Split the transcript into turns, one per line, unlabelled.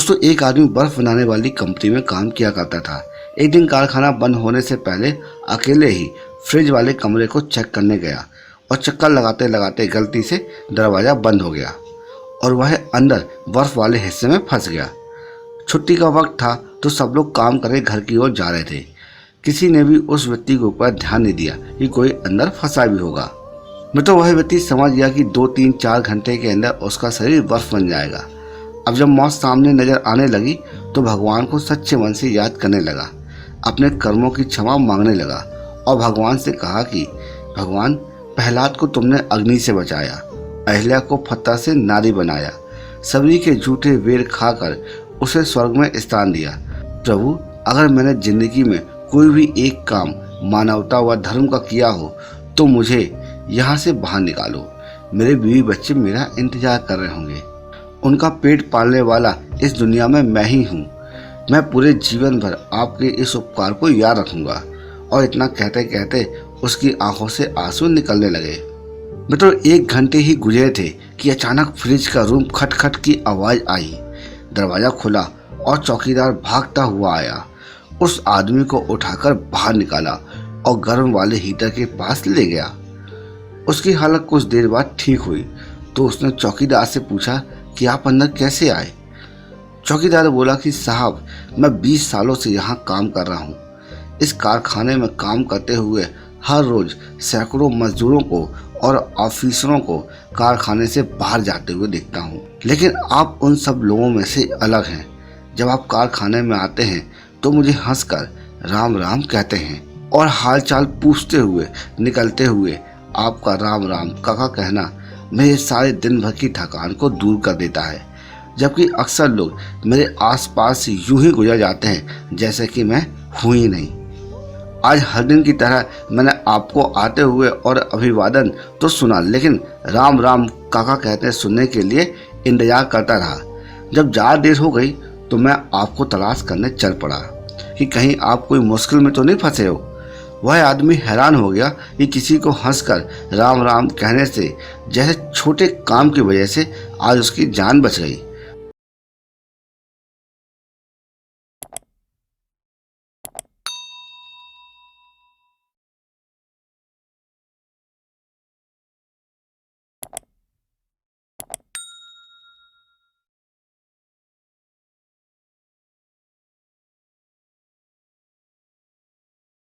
दोस्तों, एक आदमी बर्फ बनाने वाली कंपनी में काम किया करता था। एक दिन कारखाना बंद होने से पहले अकेले ही फ्रिज वाले कमरे को चेक करने गया और चक्कर लगाते लगाते गलती से दरवाज़ा बंद हो गया और वह अंदर बर्फ वाले हिस्से में फंस गया। छुट्टी का वक्त था तो सब लोग काम करे घर की ओर जा रहे थे। किसी ने भी उस व्यक्ति के ऊपर ध्यान नहीं दिया कि कोई अंदर फंसा भी होगा। मैं तो वह व्यक्ति समझ गया कि 2-3-4 घंटे के अंदर उसका शरीर बर्फ बन जाएगा। अब जब मौत सामने नजर आने लगी तो भगवान को सच्चे मन से याद करने लगा, अपने कर्मों की क्षमा मांगने लगा और भगवान से कहा कि भगवान, प्रहलाद को तुमने अग्नि से बचाया, अहिल्या को फत्ता से नारी बनाया, सभी के झूठे वेर खाकर उसे स्वर्ग में स्थान दिया। प्रभु, अगर मैंने जिंदगी में कोई भी एक काम मानवता व धर्म का किया हो तो मुझे यहाँ से बाहर निकालो। मेरे बीवी बच्चे मेरा इंतजार कर रहे होंगे। उनका पेट पालने वाला इस दुनिया में मैं ही हूँ। मैं पूरे जीवन भर आपके इस उपकार को याद रखूंगा। और इतना कहते कहते उसकी आंखों से आंसू निकलने लगे। मित्रों, 1 घंटे ही गुजरे थे कि अचानक फ्रिज का रूम खटखट की आवाज आई। दरवाजा खुला और चौकीदार भागता हुआ आया। उस आदमी को उठाकर बाहर निकाला और गर्म वाले हीटर के पास ले गया। उसकी हालत कुछ देर बाद ठीक हुई तो उसने चौकीदार से पूछा कि आप अंदर कैसे आए। चौकीदार बोला कि साहब, मैं 20 सालों से यहाँ काम कर रहा हूँ। इस कारखाने में काम करते हुए हर रोज सैकड़ों मजदूरों को और ऑफिसरों को कारखाने से बाहर जाते हुए देखता हूँ, लेकिन आप उन सब लोगों में से अलग हैं। जब आप कारखाने में आते हैं तो मुझे हंसकर राम राम कहते हैं और हालचाल पूछते हुए निकलते हुए आपका राम राम काका कहना मेरे सारे दिन भर की थकान को दूर कर देता है। जबकि अक्सर लोग मेरे आसपास से यूं ही गुजर जाते हैं जैसे कि मैं हूं ही नहीं। आज हर दिन की तरह मैंने आपको आते हुए और अभिवादन तो सुना, लेकिन राम राम काका कहते सुनने के लिए इंतजार करता रहा। जब ज़्यादा देर हो गई तो मैं आपको तलाश करने चल पड़ा कि कहीं आप कोई मुश्किल में तो नहीं फंसे हो। वह आदमी हैरान हो गया कि किसी को हंसकर राम राम कहने से जैसे छोटे काम की वजह से आज उसकी जान बच गई।